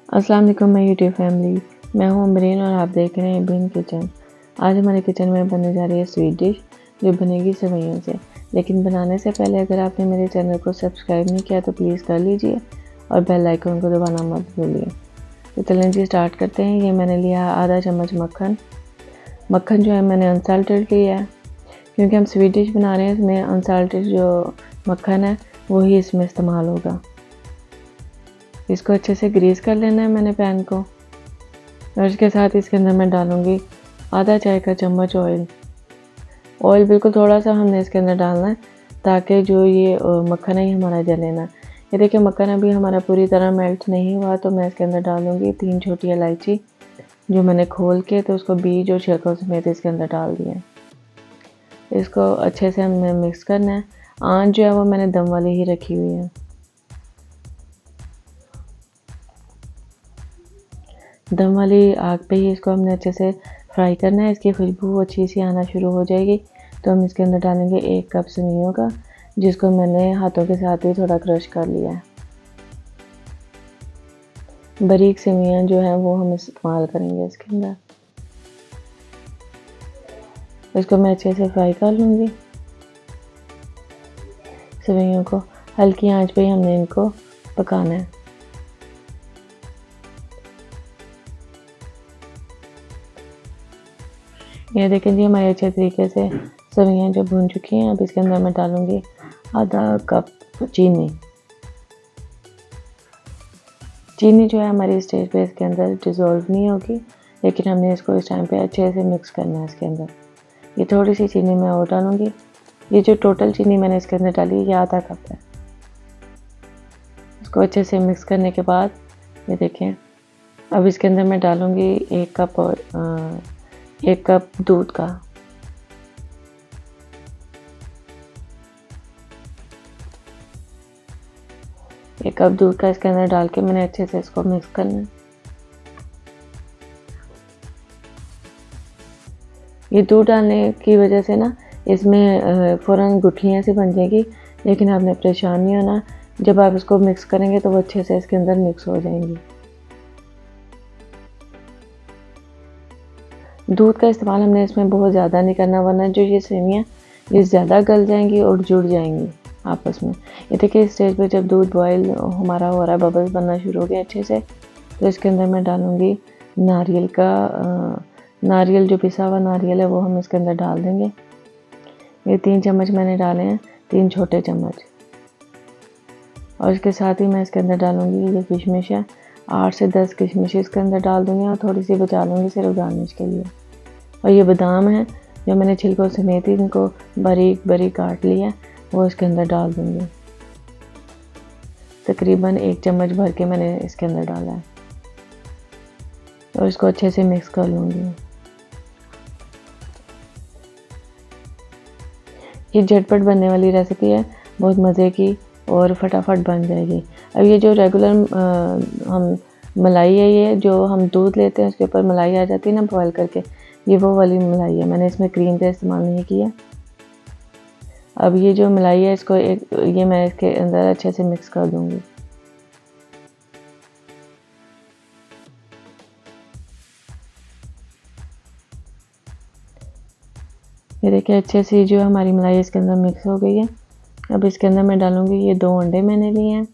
अस्सलाम वालेकुम my YouTube family. मैं हूं अमरीन और आप देख रहे हैं बीन किचन। आज हमारे किचन में बनने जा रही है स्वीट डिश जो बनेगी सेवइयों से। लेकिन बनाने से पहले अगर आपने मेरे चैनल को सब्सक्राइब नहीं किया तो प्लीज़ कर लीजिए और बेल आइकन को दबाना मत भूलिए। तो चलें जी स्टार्ट करते हैं। ये मैंने लिया आधा चम्मच मक्खन। मक्खन जो है मैंने अनसाल्टेड लिया है क्योंकि हम स्वीट डिश बना रहे हैं, इसमें अनसाल्टेड जो मक्खन है वही इसमें इस्तेमाल होगा। इसको अच्छे से ग्रीस कर लेना है मैंने पैन को, और इसके साथ इसके अंदर मैं डालूँगी आधा चाय का चम्मच ऑयल। ऑयल बिल्कुल थोड़ा सा हमने इसके अंदर डालना है ताकि जो ये मक्खन है ये हमारा जले ना। ये देखिए मक्खन अभी हमारा पूरी तरह मेल्ट नहीं हुआ, तो मैं इसके अंदर डालूँगी 3 छोटी इलायची जो मैंने खोल के तो उसको बीज और छिलकों समेत इसके अंदर डाल दिया। इसको अच्छे से हमें मिक्स करना है। आंच जो है वो मैंने दम वाली ही रखी हुई है। दम वाली आग पे ही इसको हमने अच्छे से फ्राई करना है। इसकी खुशबू अच्छी सी आना शुरू हो जाएगी तो हम इसके अंदर डालेंगे 1 कप सेवइयों का, जिसको मैंने हाथों के साथ ही थोड़ा क्रश कर लिया है। बारीक सेवइयाँ जो हैं वो हम इस्तेमाल करेंगे इसके अंदर। इसको मैं अच्छे से फ्राई कर लूँगी। सेवइयों को हल्की आंच पे ही हमने इनको पकाना है। ये देखें जी हमारे अच्छे तरीके से सेवइयाँ जो भून चुकी हैं। अब इसके अंदर मैं डालूँगी आधा कप चीनी। चीनी जो है हमारी स्टेज पे इसके अंदर डिज़ोल्व नहीं होगी, लेकिन हमने इसको इस टाइम पे अच्छे से मिक्स करना है इसके अंदर। ये थोड़ी सी चीनी मैं और डालूँगी। ये जो टोटल चीनी मैंने इसके अंदर डाली ये आधा कप है। इसको अच्छे से मिक्स करने के बाद ये देखें अब इसके अंदर मैं डालूँगी 1 कप दूध का। एक कप दूध का इसके अंदर डाल के मैंने अच्छे से इसको मिक्स करना है। ये दूध डालने की वजह से ना इसमें फ़ौरन गुठलियाँ सी बन जाएगी, लेकिन आपने परेशान नहीं होना। जब आप इसको मिक्स करेंगे तो वो अच्छे से इसके अंदर मिक्स हो जाएंगी। दूध का इस्तेमाल हमने इसमें बहुत ज़्यादा नहीं करना, वरना जो ये सेवइयाँ ये ज़्यादा गल जाएंगी और जुड़ जाएंगी आपस में। ये देखिए इस स्टेज पे जब दूध बॉयल हमारा हो रहा है, बबल्स बनना शुरू हो गए अच्छे से, तो इसके अंदर मैं डालूँगी नारियल जो पिसा हुआ नारियल है वो हम इसके अंदर डाल देंगे। ये 3 चम्मच मैंने डाले हैं, 3 छोटे चम्मच। और इसके साथ ही मैं इसके अंदर डालूँगी ये किशमिश है, 8 से 10 किशमिश इसके अंदर डाल दूँगी और थोड़ी सी बचा लूँगी सिर्फ गार्निश के लिए। और ये बादाम है जो मैंने छिलकों समेत ही इनको बारीक बारीक काट लिया, वो इसके अंदर डाल दूँगी। तकरीबन 1 चम्मच भर के मैंने इसके अंदर डाला है और इसको अच्छे से मिक्स कर लूँगी। ये झटपट बनने वाली रेसिपी है, बहुत मज़े की और फटाफट बन जाएगी। अब ये जो रेगुलर हम मलाई है, ये जो हम दूध लेते हैं उसके ऊपर मलाई आ जाती है ना बॉयल करके, ये वो वाली मलाई है। मैंने इसमें क्रीम का इस्तेमाल नहीं किया। अब ये जो मलाई है इसको ये मैं इसके अंदर अच्छे से मिक्स कर दूँगी। ये देखिए अच्छे से जो हमारी मलाई इसके अंदर मिक्स हो गई है। अब इसके अंदर मैं डालूँगी ये 2 अंडे मैंने लिए हैं,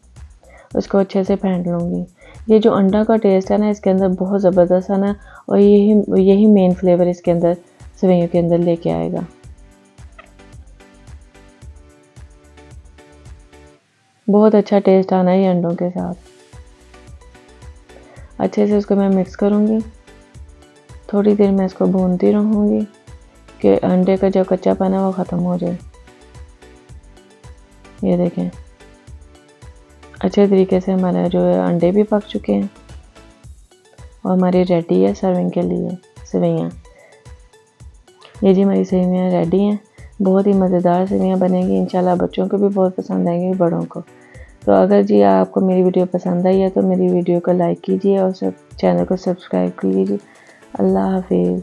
उसको अच्छे से फेंट लूँगी। ये जो अंडा का टेस्ट है ना इसके अंदर बहुत ज़बरदस्त है ना, और यही मेन फ्लेवर इसके अंदर सेवइयों के अंदर लेके आएगा। बहुत अच्छा टेस्ट आना है ये अंडों के साथ। अच्छे से उसको मैं मिक्स करूँगी। थोड़ी देर मैं इसको भूनती रहूँगी कि अंडे का जो कच्चापन है वो ख़त्म हो जाए। ये देखें अच्छे तरीके से हमारे जो अंडे भी पक चुके हैं और हमारी रेडी है सर्विंग के लिए सेवइयाँ। ये जी हमारी सेवइयाँ रेडी हैं। बहुत ही मज़ेदार सेवइयाँ बनेंगी इंशाल्लाह। बच्चों को भी बहुत पसंद आएंगी, बड़ों को। तो अगर जी आपको मेरी वीडियो पसंद आई है तो मेरी वीडियो को लाइक कीजिए और चैनल को सब्सक्राइब कीजिए। अल्लाह हाफिज़।